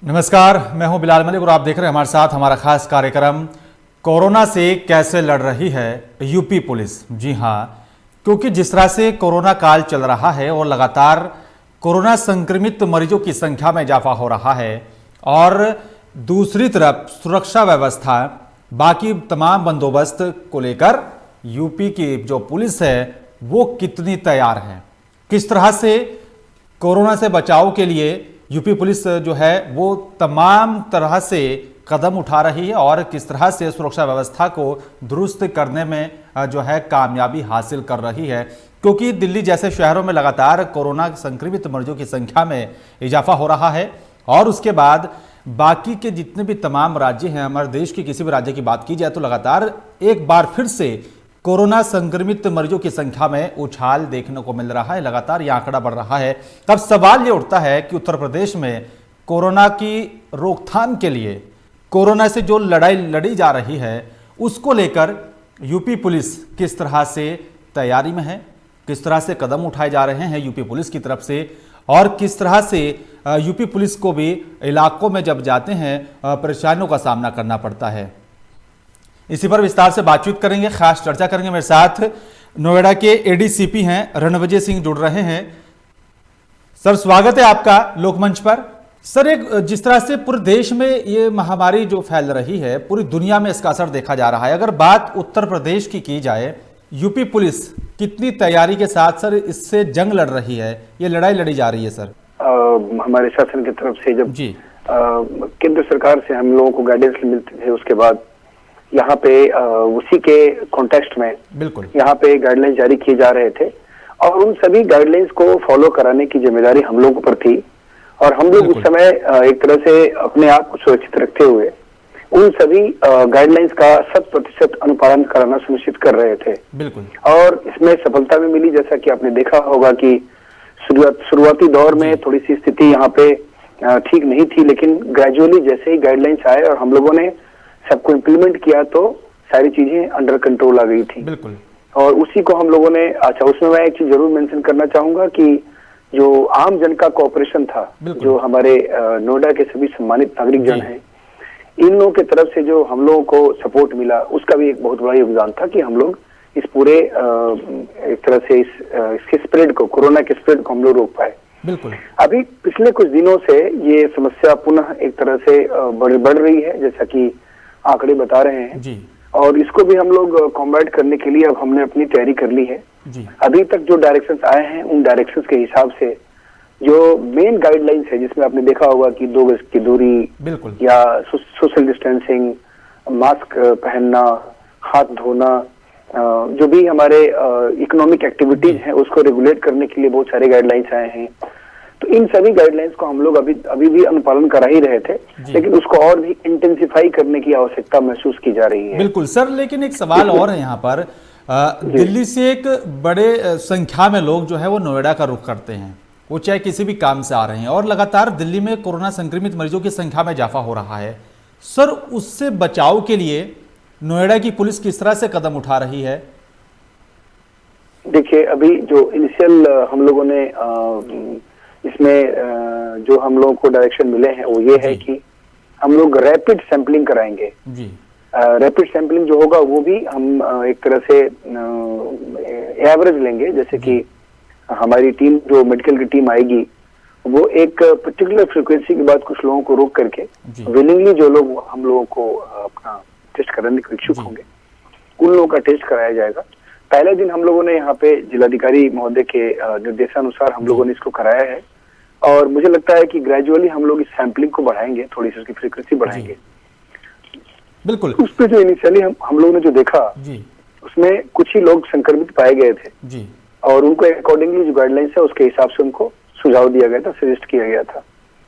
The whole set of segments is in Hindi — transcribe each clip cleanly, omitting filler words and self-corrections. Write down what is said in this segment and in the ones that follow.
नमस्कार, मैं हूं बिलाल मलिक और आप देख रहे हैं हमारे साथ हमारा खास कार्यक्रम कोरोना से कैसे लड़ रही है यूपी पुलिस। जी हां, क्योंकि जिस तरह से कोरोना काल चल रहा है और लगातार कोरोना संक्रमित मरीजों की संख्या में इजाफा हो रहा है और दूसरी तरफ सुरक्षा व्यवस्था बाकी तमाम बंदोबस्त को लेकर यूपी की जो पुलिस है वो कितनी तैयार है, किस तरह से कोरोना से बचाव के लिए यूपी पुलिस जो है वो तमाम तरह से कदम उठा रही है और किस तरह से सुरक्षा व्यवस्था को दुरुस्त करने में जो है कामयाबी हासिल कर रही है, क्योंकि दिल्ली जैसे शहरों में लगातार कोरोना संक्रमित मरीजों की संख्या में इजाफा हो रहा है और उसके बाद बाकी के जितने भी तमाम राज्य हैं, हमारे देश के किसी भी राज्य की बात की जाए तो लगातार एक बार फिर से कोरोना संक्रमित मरीजों की संख्या में उछाल देखने को मिल रहा है। लगातार यह आंकड़ा बढ़ रहा है। तब सवाल ये उठता है कि उत्तर प्रदेश में कोरोना की रोकथाम के लिए कोरोना से जो लड़ाई लड़ी जा रही है उसको लेकर यूपी पुलिस किस तरह से तैयारी में है, किस तरह से कदम उठाए जा रहे हैं यूपी पुलिस की तरफ से और किस तरह से यूपी पुलिस को भी इलाकों में जब जाते हैं परेशानियों का सामना करना पड़ता है। इसी पर विस्तार से बातचीत करेंगे, खास चर्चा करेंगे। मेरे साथ नोएडा के एडीसीपी हैं रणविजय सिंह जुड़ रहे हैं। सर, स्वागत है आपका लोकमंच पर। सर, एक जिस तरह से पूरे देश में ये महामारी जो फैल रही है, पूरी दुनिया में इसका असर देखा जा रहा है। अगर बात उत्तर प्रदेश की जाए, यूपी पुलिस कितनी तैयारी के साथ सर इससे जंग लड़ रही है, ये लड़ाई लड़ी जा रही है? सर, हमारे शासन की तरफ से जब जी केंद्र सरकार से हम लोगों को गाइडेंस मिलते थे, उसके बाद यहाँ पे उसी के कॉन्टेक्स्ट में बिल्कुल यहाँ पे गाइडलाइंस जारी किए जा रहे थे और उन सभी गाइडलाइंस को फॉलो कराने की जिम्मेदारी हम लोगों पर थी और हम लोग उस समय एक तरह से अपने आप को सुरक्षित रखते हुए उन सभी गाइडलाइंस का 100% अनुपालन कराना सुनिश्चित कर रहे थे। बिल्कुल। और इसमें सफलता भी मिली, जैसा कि आपने देखा होगा कि शुरुआती दौर में थोड़ी सी स्थिति यहाँ पे ठीक नहीं थी, लेकिन ग्रेजुअली जैसे ही गाइडलाइंस आए और हम लोगों ने सबको इम्प्लीमेंट किया तो सारी चीजें अंडर कंट्रोल आ गई थी। बिल्कुल। और उसी को हम लोगों ने उसमें मैं एक चीज जरूर मेंशन करना चाहूंगा कि जो आम जन का कोऑपरेशन था, जो हमारे नोएडा के सभी सम्मानित नागरिक जन हैं, इन लोगों की तरफ से जो हम लोगों को सपोर्ट मिला उसका भी एक बहुत बड़ा योगदान था कि हम लोग इस पूरे एक तरह से इसके स्प्रेड को, कोरोना के स्प्रेड को हम लोग रोक पाए। बिल्कुल। अभी पिछले कुछ दिनों से ये समस्या पुनः एक तरह से बढ़ रही है, जैसा कि आंकड़े बता रहे हैं जी। और इसको भी हम लोग कॉम्बैट करने के लिए अब हमने अपनी तैयारी कर ली है जी। अभी तक जो डायरेक्शंस आए हैं उन डायरेक्शंस के हिसाब से जो मेन गाइडलाइंस है, जिसमें आपने देखा होगा कि 2 गज की दूरी बिल्कुल या सोशल डिस्टेंसिंग, मास्क पहनना, हाथ धोना, जो भी हमारे इकोनॉमिक एक्टिविटीज हैं उसको रेगुलेट करने के लिए बहुत सारे गाइडलाइंस आए हैं। तो इन सभी गाइडलाइंस को हम लोग अभी भी अनुपालन करा ही रहे थे, लेकिन उसको और भी इंटेंसिफाई करने की आवश्यकता महसूस की जा रही है। बिल्कुल सर, लेकिन एक सवाल और है यहाँ पर, दिल्ली से एक बड़े संख्या में लोग जो है वो नोएडा का रुख करते हैं, वो चाहे किसी भी काम से आ रहे हैं और लगातार दिल्ली में कोरोना संक्रमित मरीजों की संख्या में इजाफा हो रहा है। सर, उससे बचाव के लिए नोएडा की पुलिस किस तरह से कदम उठा रही है? देखिए, अभी जो इनिशियल हम लोगों ने इसमें जो हम लोगों को डायरेक्शन मिले हैं वो ये है कि हम लोग रैपिड सैंपलिंग कराएंगे जी। रैपिड सैंपलिंग जो होगा वो भी हम एक तरह से एवरेज लेंगे, जैसे कि हमारी टीम, जो मेडिकल की टीम आएगी, वो एक पर्टिकुलर फ्रीक्वेंसी के बाद कुछ लोगों को रोक करके विलिंगली जो लोग हम लोगों को अपना टेस्ट कराने के इच्छुक होंगे उन लोगों का टेस्ट कराया जाएगा। पहले दिन हम लोगों ने यहाँ पे जिलाधिकारी महोदय के निर्देशानुसार हम लोगों ने इसको कराया है और मुझे लगता है कि ग्रेजुअली हम लोग इस सैंपलिंग को बढ़ाएंगे, थोड़ी सी उसकी फ्रीक्वेंसी बढ़ाएंगे। बिल्कुल। उसमें जो इनिशियली हम लोगों ने जो देखा जी, उसमें कुछ ही लोग संक्रमित पाए गए थे जी और उनको अकॉर्डिंगली जो गाइडलाइंस है उसके हिसाब से उनको सुझाव दिया गया था, सजेस्ट किया गया था।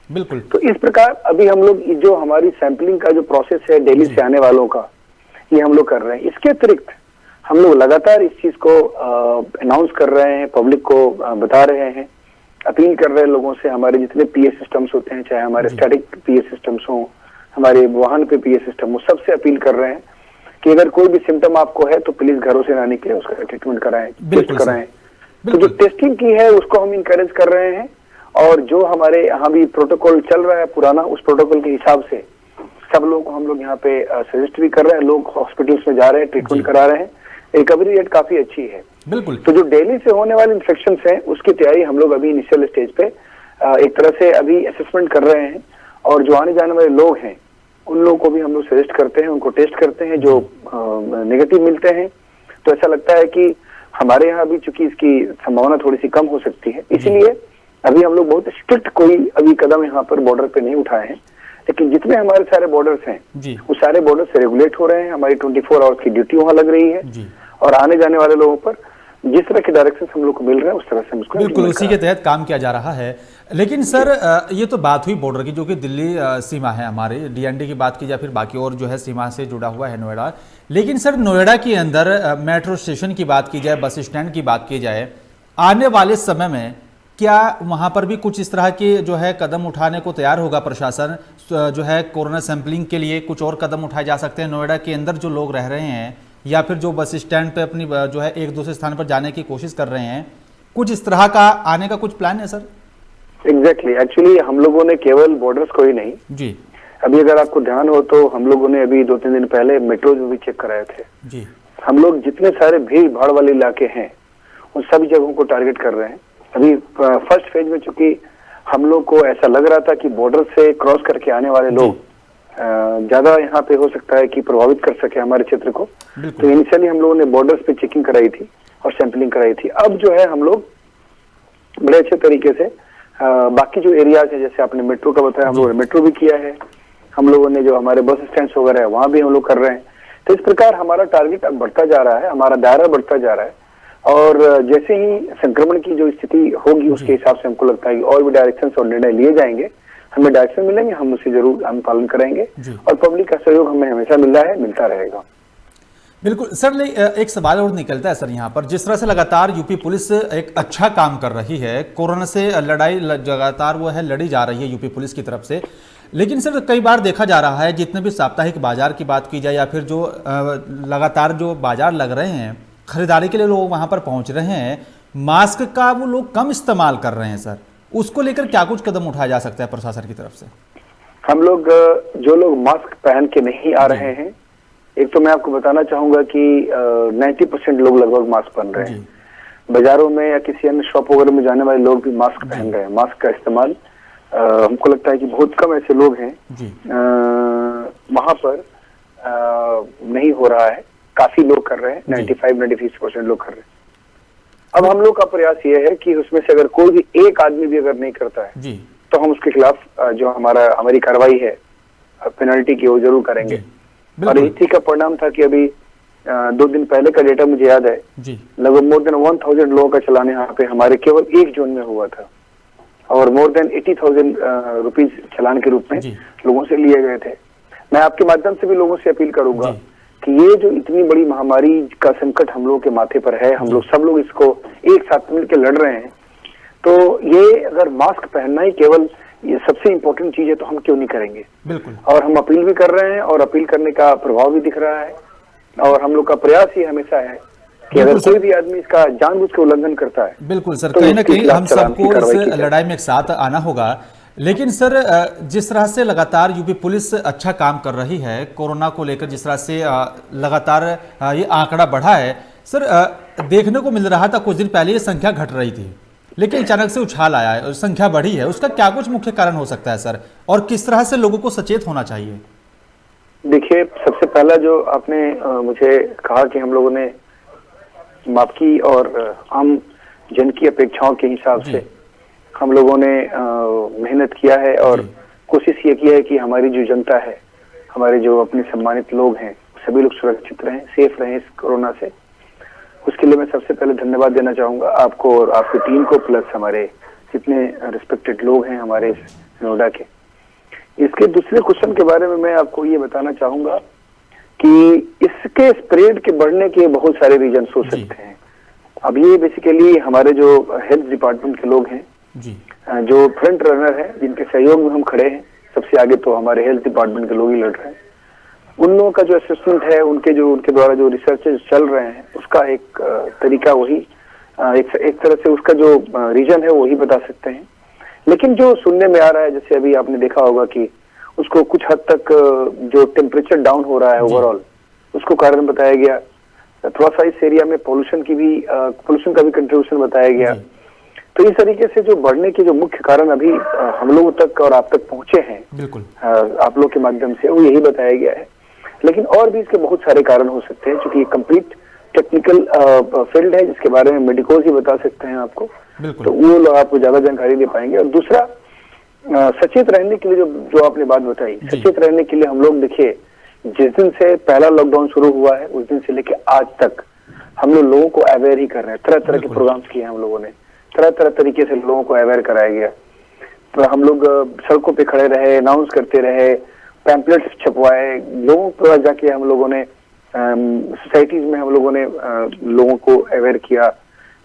बिल्कुल। तो इस प्रकार अभी हम लोग जो हमारी सैंपलिंग का जो प्रोसेस है दिल्ली से आने वालों का, ये हम लोग कर रहे हैं। इसके अतिरिक्त हम लोग लगातार इस चीज को अनाउंस कर रहे हैं, पब्लिक को बता रहे हैं, अपील कर रहे हैं लोगों से। हमारे जितने पीए सिस्टम्स होते हैं, चाहे हमारे स्टैटिक पीए सिस्टम्स हों, हमारे वाहन पे पीए सिस्टम हो, सबसे अपील कर रहे हैं कि अगर कोई भी सिम्टम आपको है तो प्लीज घरों से ना निकले, उसका ट्रीटमेंट कराएं, टेस्ट कराएं। तो जो टेस्टिंग की है उसको हम इंकरेज कर रहे हैं और जो हमारे यहाँ भी प्रोटोकॉल चल रहा है पुराना, उस प्रोटोकॉल के हिसाब से सब लोगों को हम लोग यहाँ पे सजेस्ट भी कर रहे हैं। लोग हॉस्पिटल्स में जा रहे हैं, ट्रीटमेंट करा रहे हैं, रिकवरी रेट काफी अच्छी है। बिल्कुल। तो जो डेली से होने वाले इन्फेक्शन हैं उसकी तैयारी हम लोग अभी इनिशियल स्टेज पे एक तरह से अभी असेसमेंट कर रहे हैं, और जो आने जाने वाले लोग हैं उन लोगों को भी हम लोग सजेस्ट करते हैं, उनको टेस्ट करते हैं। जो नेगेटिव मिलते हैं तो ऐसा लगता है कि हमारे यहाँ भी चूंकि इसकी संभावना थोड़ी सी कम हो सकती है, इसलिए अभी हम लोग बहुत स्ट्रिक्ट कोई अभी कदम यहाँ पर बॉर्डर पे नहीं उठाए हैं। लेकिन जितने हमारे सारे बॉर्डर्स हैं वो सारे बॉर्डर से रेगुलेट हो रहे हैं। हमारी 24 आवर्स की ड्यूटी वहाँ लग रही है, और आने जाने वाले लोगों पर जिस तरह के डायरेक्शन हम लोग को मिल रहे हैं उस तरह से हम उसको बिल्कुल उसी के तहत काम किया जा रहा है। लेकिन सर ये तो बात हुई बॉर्डर की, जो कि दिल्ली सीमा है हमारी, डीएनडी की बात की जाए, फिर बाकी और जो है सीमा से जुड़ा हुआ है नोएडा। लेकिन सर नोएडा के अंदर मेट्रो स्टेशन की बात की जाए, बस स्टैंड की बात की जाए, आने वाले समय में क्या वहां पर भी कुछ इस तरह के जो है कदम उठाने को तैयार होगा प्रशासन? जो है कोरोना सैंपलिंग के लिए कुछ और कदम उठाए जा सकते हैं नोएडा के अंदर जो लोग रह रहे हैं, या फिर जो बस स्टैंड पे अपनी जो है एक दूसरे स्थान पर जाने की कोशिश कर रहे हैं, कुछ इस तरह का आने का कुछ प्लान है सर? एग्जैक्टली एक्चुअली हम लोगों ने केवल बॉर्डर्स को ही नहीं जी, अभी अगर आपको ध्यान हो तो हम लोगों ने अभी 2-3 दिन पहले मेट्रो भी चेक कराए थे जी। हम लोग जितने सारे भीड़ भाड़ वाले इलाके हैं उन सभी जगहों को टारगेट कर रहे हैं। अभी फर्स्ट फेज में चूंकि हम लोग को ऐसा लग रहा था कि बॉर्डर से क्रॉस करके आने वाले लोग ज्यादा यहाँ पे हो सकता है कि प्रभावित कर सके हमारे क्षेत्र को, तो इनिशियली हम लोगों ने बॉर्डर्स पे चेकिंग कराई थी और सैंपलिंग कराई थी। अब जो है हम लोग बड़े अच्छे तरीके से बाकी जो एरियाज है, जैसे आपने मेट्रो का बताया, हम लोगों ने मेट्रो भी किया है, हम लोगों ने जो हमारे बस स्टैंड वगैरह है वहां भी हम लोग कर रहे हैं। तो इस प्रकार हमारा टारगेट अब बढ़ता जा रहा है, हमारा दायरा बढ़ता जा रहा है, और जैसे ही संक्रमण की जो स्थिति होगी उसके हिसाब से हमको लगता है कि और भी डायरेक्शन और निर्णय लिए जाएंगे। हमें डायरेक्शन मिलेंगे, हम उसे जरूर हम पालन करेंगे, और पब्लिक का सहयोग हमें हमेशा मिल रहा है, मिलता रहेगा। बिल्कुल सर, एक सवाल और निकलता है सर यहाँ पर, जिस तरह से लगातार यूपी पुलिस एक अच्छा काम कर रही है, कोरोना से लड़ाई लगातार वो है लड़ी जा रही है यूपी पुलिस की तरफ से, लेकिन सर कई बार देखा जा रहा है जितने भी साप्ताहिक बाजार की बात की जाए या फिर जो लगातार जो बाजार लग रहे हैं, खरीदारी के लिए लोग वहां पर पहुंच रहे हैं, मास्क का वो लोग कम इस्तेमाल कर रहे हैं सर, उसको लेकर क्या कुछ कदम उठाया जा सकता है प्रशासन की तरफ से? हम लोग जो लोग मास्क पहन के नहीं आ रहे हैं, एक तो मैं आपको बताना चाहूंगा कि 90% लोग लगभग मास्क पहन रहे हैं। बाजारों में या किसी अन्य शॉप वगैरह में जाने वाले लोग भी मास्क पहन रहे हैं। मास्क का इस्तेमाल हमको लगता है कि बहुत कम ऐसे लोग हैं वहां पर नहीं हो रहा है, काफी लोग कर रहे हैं, 95-96% लोग कर रहे हैं। अब हम लोग का प्रयास ये है कि उसमें से अगर कोई भी एक आदमी भी अगर नहीं करता है तो हम उसके खिलाफ जो हमारी कार्रवाई है पेनल्टी की वो जरूर करेंगे। और इसी का परिणाम था कि अभी 2 दिन पहले का डेटा मुझे याद है, लगभग मोर देन 1000 लोगों का चलान यहाँ पे हमारे केवल एक जोन में हुआ था, और मोर देन 80,000 रुपीज चलान के रूप में लोगों से लिए गए थे। मैं आपके माध्यम से भी लोगों से अपील करूंगा कि ये जो इतनी बड़ी महामारी का संकट हम लोगों के माथे पर है, हम लोग सब लोग इसको एक साथ मिलकर लड़ रहे हैं, तो ये अगर मास्क पहनना ही केवल ये सबसे इम्पोर्टेंट चीज है तो हम क्यों नहीं करेंगे? बिल्कुल। और हम अपील भी कर रहे हैं, और अपील करने का प्रभाव भी दिख रहा है, और हम लोग का प्रयास ही हमेशा है कि अगर कोई भी आदमी इसका जानबूझ के उल्लंघन करता है, बिल्कुल सर, कहीं ना कहीं हम सबको इस लड़ाई में एक साथ आना होगा। लेकिन सर जिस तरह से लगातार यूपी पुलिस अच्छा काम कर रही है कोरोना को लेकर, जिस तरह से लगातार ये आंकड़ा बढ़ा है सर, देखने को मिल रहा था कुछ दिन पहले ये संख्या घट रही थी, लेकिन अचानक से उछाल आया है और संख्या बढ़ी है, उसका क्या कुछ मुख्य कारण हो सकता है सर, और किस तरह से लोगों को सचेत होना चाहिए? देखिए, सबसे पहला जो आपने मुझे कहा कि हम लोगों ने माफ की और आम जन की अपेक्षाओं के हिसाब से हम लोगों ने मेहनत किया है, और कोशिश ये की है कि हमारी जो जनता है, हमारे जो अपने सम्मानित लोग हैं, सभी लोग सुरक्षित रहें, सेफ रहें इस कोरोना से। उसके लिए मैं सबसे पहले धन्यवाद देना चाहूंगा आपको और आपकी टीम को, प्लस हमारे जितने रिस्पेक्टेड लोग हैं हमारे नोएडा के। इसके दूसरे क्वेश्चन के बारे में मैं आपको ये बताना चाहूंगा कि इसके स्प्रेड के बढ़ने के बहुत सारे रीजन हो सकते हैं। अब ये बेसिकली हमारे जो हेल्थ डिपार्टमेंट के लोग हैं, जो फ्रंट रनर हैं, जिनके सहयोग में हम खड़े हैं, सबसे आगे तो हमारे हेल्थ डिपार्टमेंट के लोग ही लड़ रहे हैं, उन लोगों का जो असेसमेंट है, उनके द्वारा जो रिसर्च चल रहे हैं, उसका एक तरीका वही एक तरह से उसका जो रीजन है वही बता सकते हैं। लेकिन जो सुनने में आ रहा है, जैसे अभी आपने देखा होगा कि उसको कुछ हद तक जो टेम्परेचर डाउन हो रहा है ओवरऑल, उसको कारण बताया गया। थोड़ा सा इस एरिया में पोल्यूशन का भी कंट्रीब्यूशन बताया गया। तो इस तरीके से जो बढ़ने के जो मुख्य कारण अभी हम लोगों तक और आप तक पहुंचे हैं, बिल्कुल आप लोग के माध्यम से, वो यही बताया गया है। लेकिन और भी इसके बहुत सारे कारण हो सकते हैं, क्योंकि कंप्लीट टेक्निकल फील्ड है जिसके बारे में मेडिकोज ही बता सकते हैं आपको, तो वो लोग आपको ज्यादा जानकारी दे पाएंगे। और दूसरा, सचेत रहने के लिए जो आपने बात बताई, सचेत रहने के लिए हम लोग देखिए, जिस दिन से पहला लॉकडाउन शुरू हुआ है उस दिन से लेकर आज तक हम लोगों को अवेयर ही कर रहे हैं। तरह तरह के प्रोग्राम्स किए हैं हम लोगों ने, तरह तरह तरीके से लोगों को अवेयर कराया गया। तो हम लोग सड़कों पे खड़े रहे, अनाउंस करते रहे, पैम्पलेट्स छपवाए, लोगों पर जाके हम लोगों ने सोसाइटीज में हम लोगों ने लोगों को अवेयर किया।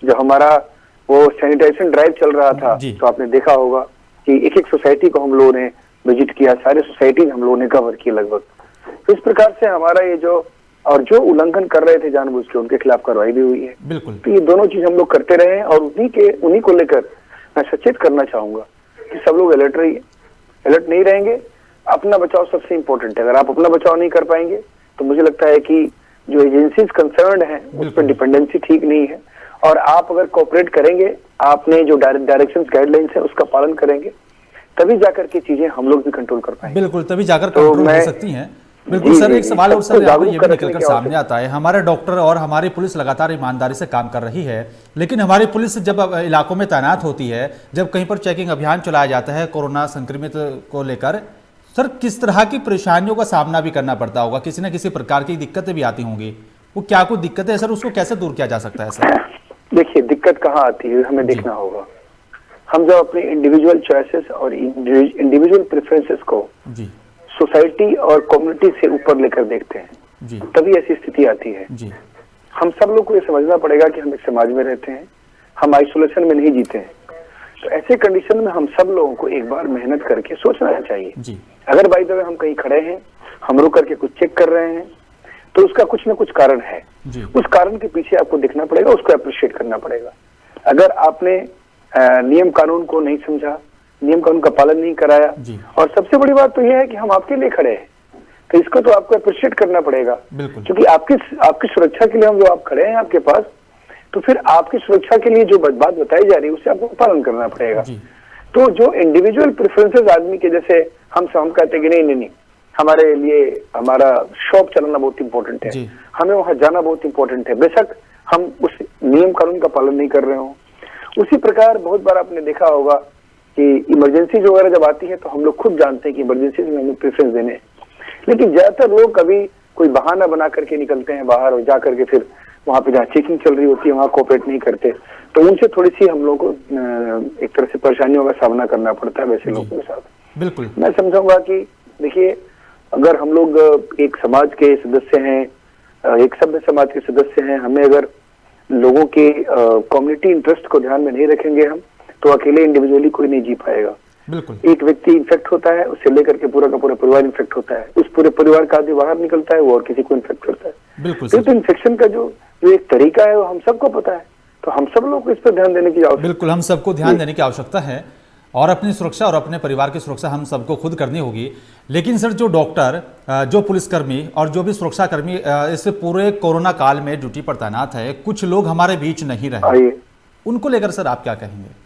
जो हमारा वो सैनिटाइजेशन ड्राइव चल रहा था, तो आपने देखा होगा कि एक एक सोसाइटी को हम लोगों ने विजिट किया, सारे सोसाइटीज हम लोगों ने कवर किए लगभग। तो इस प्रकार से हमारा ये जो उल्लंघन कर रहे थे जानबूझ के, उनके खिलाफ कार्रवाई भी हुई है। बिल्कुल। तो ये दोनों चीज हम लोग करते रहे हैं, और उन्हीं को लेकर मैं सचेत करना चाहूंगा कि सब लोग अलर्ट रहिए। अलर्ट नहीं रहेंगे, अपना बचाव सबसे इम्पोर्टेंट है। अगर आप अपना बचाव नहीं कर पाएंगे तो मुझे लगता है कि जो एजेंसीज कंसर्न्ड है उस पर डिपेंडेंसी ठीक नहीं है। और आप अगर कोऑपरेट करेंगे, आपने जो डायरेक्शंस गाइडलाइंस है उसका पालन करेंगे, तभी जाकर के चीजें हम लोग भी कंट्रोल कर पाएंगे। बिल्कुल, तभी जाकर कंट्रोल हो सकती हैं। बिल्कुल सर, एक सवाल और सर यहाँ पर ये भी निकल कर सामने आता है, हमारे डॉक्टर और हमारी पुलिस लगातार ईमानदारी से काम कर रही है, लेकिन हमारी पुलिस जब इलाकों में तैनात होती है, जब कहीं पर चेकिंग अभियान चलाया जाता है कोरोना संक्रमित को लेकर, सर किस तरह की परेशानियों का सामना भी करना पड़ता होगा, किसी न किसी प्रकार की दिक्कतें भी आती होंगी, वो क्या कुछ दिक्कतें है सर, उसको कैसे दूर किया जा सकता है सर? देखिए, दिक्कत कहाँ आती है हमें देखना होगा। हम जब अपने इंडिविजुअल चॉइसेस और इंडिविजुअल प्रेफरेंसेस को सोसाइटी और कम्युनिटी से ऊपर लेकर देखते हैं, तभी ऐसी स्थिति आती है। हम सब लोग को ये समझना पड़ेगा कि हम एक समाज में रहते हैं, हम आइसोलेशन में नहीं जीते हैं। तो ऐसे कंडीशन में हम सब लोगों को एक बार मेहनत करके सोचना चाहिए। अगर बाई द वे हम कहीं खड़े हैं, हम रुक करके कुछ चेक कर रहे हैं, तो उसका कुछ ना कुछ कारण है। उस कारण के पीछे आपको देखना पड़ेगा, उसको अप्रिशिएट करना पड़ेगा। अगर आपने नियम कानून को नहीं समझा, नियम कानून का पालन नहीं कराया, और सबसे बड़ी बात तो यह है कि हम आपके लिए खड़े हैं, तो इसको तो आपको अप्रिशिएट करना पड़ेगा, क्योंकि आपकी सुरक्षा के लिए हम जो आप खड़े हैं आपके पास, तो फिर आपकी सुरक्षा के लिए जो बात बताई जा रही है उससे आपको पालन करना पड़ेगा। तो जो इंडिविजुअल प्रेफरेंसेस आदमी के, जैसे हम कहते हैं कि नहीं, हमारे लिए हमारा शॉप चलाना बहुत इंपॉर्टेंट है, हमें वहां जाना बहुत इंपॉर्टेंट है, बेशक हम उस नियम कानून का पालन नहीं कर रहे हो। उसी प्रकार बहुत बार आपने देखा होगा कि इमरजेंसी वगैरह जब आती है तो हम लोग खुद जानते हैं कि इमरजेंसी में हमें प्रेफरेंस देने हैं, लेकिन ज्यादातर लोग कभी कोई बहाना बना करके निकलते हैं बाहर, और जा करके फिर वहां पे जहाँ चेकिंग चल रही होती है वहां कोऑपरेट नहीं करते। तो उनसे थोड़ी सी हम लोग को एक तरह से परेशानियों का सामना करना पड़ता है वैसे लोगों के साथ। बिल्कुल, मैं समझूंगा कि देखिए, अगर हम लोग एक समाज के सदस्य हैं, एक सभ्य समाज के सदस्य हैं, हमें अगर लोगों के कम्युनिटी इंटरेस्ट को ध्यान में नहीं रखेंगे हम, तो अकेले इंडिविजुअली कोई नहीं जी पाएगा। बिल्कुल, एक व्यक्ति इन्फेक्ट होता है, उससे लेकर के पूरा का पूरा परिवार इन्फेक्ट होता है, उस पूरे परिवार का आदमी बाहर निकलता है, वो और किसी को इन्फेक्ट करता है। बिल्कुल, तो इन्फेक्शन का जो एक तरीका है वो हम सबको पता है, तो हम सब लोग को इस पर ध्यान देने की आवश्यकता। बिल्कुल, हम सबको ध्यान देने की आवश्यकता है, और अपनी सुरक्षा और अपने परिवार की सुरक्षा हम सबको खुद करनी होगी। लेकिन सर, जो डॉक्टर, जो पुलिसकर्मी और जो भी सुरक्षाकर्मी इस पूरे कोरोना काल में ड्यूटी पर तैनात है, कुछ लोग हमारे बीच नहीं रहे, उनको लेकर सर आप क्या कहेंगे?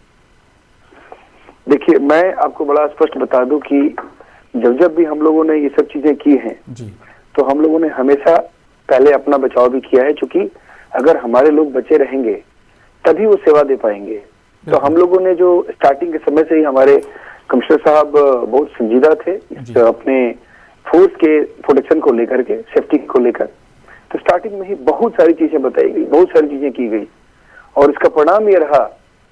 देखिए, मैं आपको बड़ा स्पष्ट बता दूं कि जब भी हम लोगों ने ये सब चीजें की हैं, तो हम लोगों ने हमेशा पहले अपना बचाव भी किया है, क्योंकि अगर हमारे लोग बचे रहेंगे तभी वो सेवा दे पाएंगे। तो हम लोगों ने जो स्टार्टिंग के समय से ही, हमारे कमिश्नर साहब बहुत संजीदा थे अपने फोर्स के प्रोटेक्शन को लेकर के, सेफ्टी को लेकर, तो स्टार्टिंग में ही बहुत सारी चीजें बताई गई, बहुत सारी चीजें की गई, और इसका परिणाम ये रहा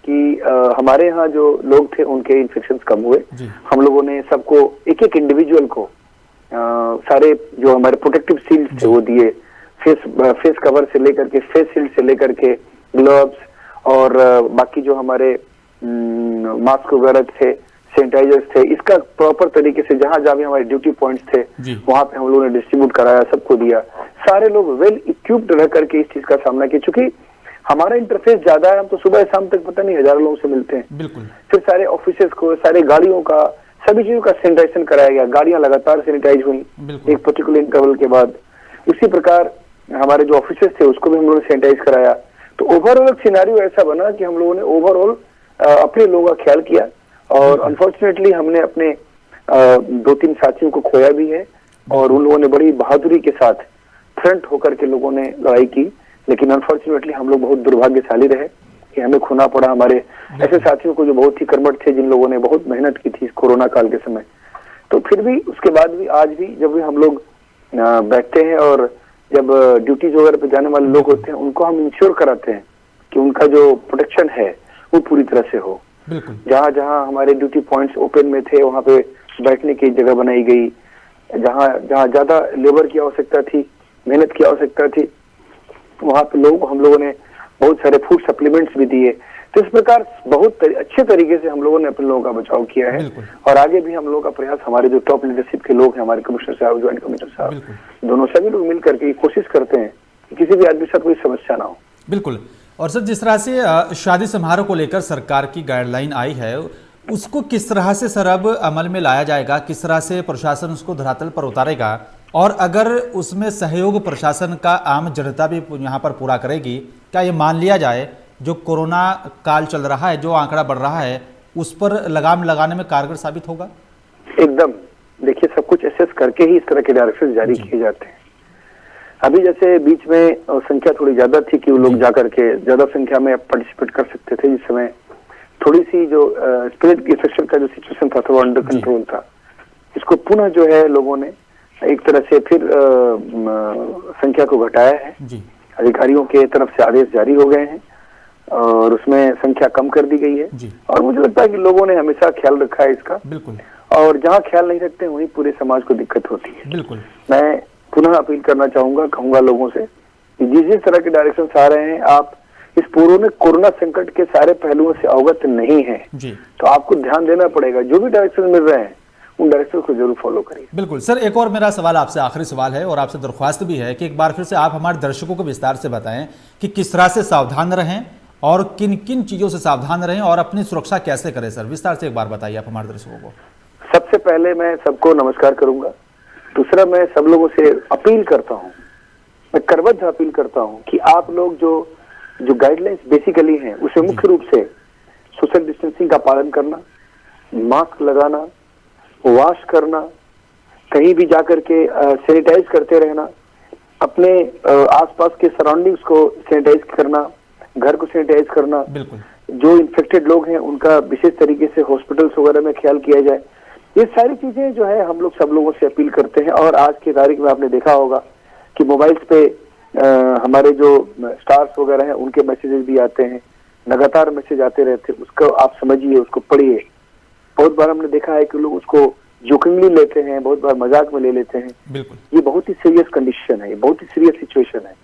कि हमारे यहाँ जो लोग थे उनके इन्फेक्शन कम हुए। हम लोगों ने सबको, एक एक इंडिविजुअल को सारे जो हमारे प्रोटेक्टिव शील्ड थे वो दिए, फेस कवर से लेकर के, फेस शील्ड से लेकर के, ग्लव्स, और बाकी जो हमारे मास्क वगैरह थे, सैनिटाइजर्स थे, इसका प्रॉपर तरीके से जहां जहां भी हमारे ड्यूटी पॉइंट्स थे वहां पे हम लोगों ने डिस्ट्रीब्यूट कराया, सबको दिया। सारे लोग वेल इक्विप्ड रह करके इस चीज का सामना किया, चूंकि हमारा इंटरफेस ज्यादा है, हम तो सुबह शाम तक पता नहीं हजारों लोगों से मिलते हैं। बिल्कुल। फिर सारे ऑफिसेस को, सारे गाड़ियों का, सभी चीजों का सैनिटाइजेशन कराया गया, गाड़ियां लगातार सैनिटाइज हुई एक पर्टिकुलर इंटरवल के बाद। इसी प्रकार हमारे जो ऑफिसेस थे उसको भी हम लोगों ने सैनिटाइज कराया। तो ओवरऑल सिनेरियो ऐसा बना कि हम लोगों ने ओवरऑल अपने लोगों का ख्याल किया, और अनफॉर्चुनेटली हमने अपने 2-3 साथियों को खोया भी है, और उन लोगों ने बड़ी बहादुरी के साथ फ्रंट होकर के लोगों ने लड़ाई की। लेकिन अनफॉर्चुनेटली हम लोग बहुत दुर्भाग्यशाली रहे कि हमें खोना पड़ा हमारे ऐसे साथियों को जो बहुत ही कर्मठ थे, जिन लोगों ने बहुत मेहनत की थी इस कोरोना काल के समय। तो फिर भी उसके बाद भी आज भी जब भी हम लोग बैठते हैं और जब ड्यूटीज वगैरह पे जाने वाले लोग होते हैं, उनको हम इंश्योर कराते हैं कि उनका जो प्रोटेक्शन है वो पूरी तरह से हो। जहाँ जहाँ हमारे ड्यूटी पॉइंट्स ओपन में थे वहाँ पे बैठने की जगह बनाई गई, जहाँ जहाँ ज्यादा लेबर की आवश्यकता थी, मेहनत की आवश्यकता थी, वहाँ पे हम लोगों ने बहुत सारे फूड सप्लीमेंट्स भी दिए। तो इस प्रकार बहुत अच्छे तरीके से हम लोगों ने अपने लोगों का बचाव किया है, और आगे भी हम लोगों का प्रयास, हमारे जो टॉप लीडरशिप के लोग हैं, हमारे कमिश्नर साहब, ज्वाइंट कमिश्नर साहब, दोनों सभी लोग मिल करके कोशिश करते हैं कि किसी भी आदमी के साथ कोई समस्या ना हो। बिल्कुल। और सर, जिस तरह से शादी समारोह को लेकर सरकार की गाइडलाइन आई है, उसको किस तरह से सर अब अमल में लाया जाएगा, किस तरह से प्रशासन उसको धरातल पर उतारेगा, और अगर उसमें सहयोग प्रशासन का आम जनता भी यहाँ पर पूरा करेगी, क्या ये मान लिया जाए जो कोरोना काल चल रहा है, जो आंकड़ा बढ़ रहा है, उस पर लगाम लगाने में कारगर साबित होगा? एकदम। देखिए, सब कुछ एसेस करके ही इस तरह के डायरेक्शन जारी किए जाते हैं। अभी जैसे बीच में संख्या थोड़ी ज्यादा थी कि वो लोग जाकर के ज्यादा संख्या में पार्टिसिपेट कर सकते थे, जिस समय थोड़ी सी जो स्प्रेड इन्फेक्शन का जो सिचुएशन था वो अंडर कंट्रोल था। इसको पुनः जो है लोगों ने एक तरह से फिर संख्या को घटाया है। अधिकारियों के तरफ से आदेश जारी हो गए हैं और उसमें संख्या कम कर दी गई है, और मुझे लगता है कि लोगों ने हमेशा ख्याल रखा है इसका। बिल्कुल। और जहाँ ख्याल नहीं रखते वहीं पूरे समाज को दिक्कत होती है। बिल्कुल। मैं पुनः अपील करना कहूंगा लोगों से कि जिस तरह के डायरेक्शन आ रहे हैं, आप इस पूर्व कोरोना संकट के सारे पहलुओं से अवगत नहीं है, तो आपको ध्यान देना पड़ेगा। जो भी डायरेक्शन मिल रहे हैं उन डायरेक्शन को जरूर फॉलो करिए। बिल्कुल सर, एक और मेरा सवाल आपसे, आखिरी सवाल है, और आपसे दरख्वास्त भी है कि एक बार फिर से आप हमारे दर्शकों को विस्तार से बताएं कि किस तरह से सावधान रहें और किन किन चीजों से सावधान रहें और अपनी सुरक्षा कैसे करें। सर, विस्तार से एक बार बताइए आप हमारे दर्शकों को। सबसे पहले मैं सबको नमस्कार करूंगा। दूसरा, मैं सब लोगों से अपील करता हूँ, मैं करबद्ध अपील करता हूँ कि आप लोग जो गाइडलाइंस बेसिकली हैं उसमें मुख्य रूप से सोशल डिस्टेंसिंग का पालन करना, मास्क लगाना, वॉश करना, कहीं भी जाकर के सैनिटाइज करते रहना, अपने आसपास के सराउंडिंग्स को सैनिटाइज करना, घर को सैनिटाइज करना, जो इन्फेक्टेड लोग हैं उनका विशेष तरीके से हॉस्पिटल्स वगैरह में ख्याल किया जाए। ये सारी चीजें जो है हम लोग सब लोगों से अपील करते हैं। और आज की तारीख में आपने देखा होगा कि मोबाइल्स पे हमारे जो स्टार्स वगैरह हैं उनके मैसेजेस भी आते हैं, लगातार मैसेज आते रहते हैं, उसको आप समझिए, उसको पढ़िए। बहुत बार हमने देखा है कि लोग उसको जोकिंगली लेते हैं, बहुत बार मजाक में ले लेते हैं। बिल्कुल। ये बहुत ही सीरियस कंडीशन है, ये बहुत ही सीरियस सिचुएशन है।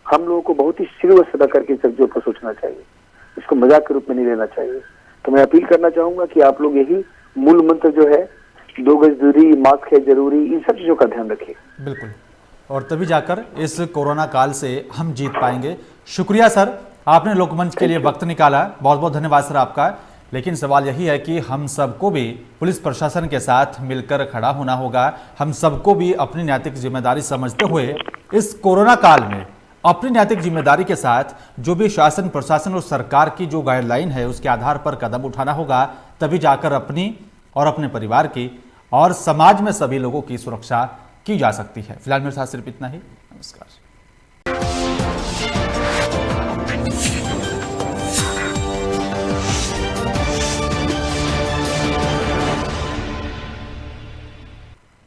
हम लोगों को बहुत ही सीरियस अदा करके सब्जियों पर सोचना चाहिए, इसको मजाक के रूप में नहीं लेना चाहिए। तो मैं अपील करना चाहूंगा कि आप लोग यही मूल मंत्र जो है, 2 गज दूरी, मास्क है जरूरी, इन सब चीजों का ध्यान रखिए। बिल्कुल, और तभी जाकर इस कोरोना काल से हम जीत पाएंगे। शुक्रिया सर, आपने लोकमंच के लिए वक्त निकाला, बहुत बहुत धन्यवाद सर आपका। लेकिन सवाल यही है कि हम सबको भी पुलिस प्रशासन के साथ मिलकर खड़ा होना होगा। हम सबको भी अपनी नैतिक जिम्मेदारी समझते हुए इस कोरोना काल में अपनी नैतिक जिम्मेदारी के साथ जो भी शासन प्रशासन और सरकार की जो गाइडलाइन है उसके आधार पर कदम उठाना होगा, तभी जाकर अपनी और अपने परिवार की और समाज में सभी लोगों की सुरक्षा की जा सकती है। फिलहाल मेरे साथ सिर्फ इतना ही। नमस्कार।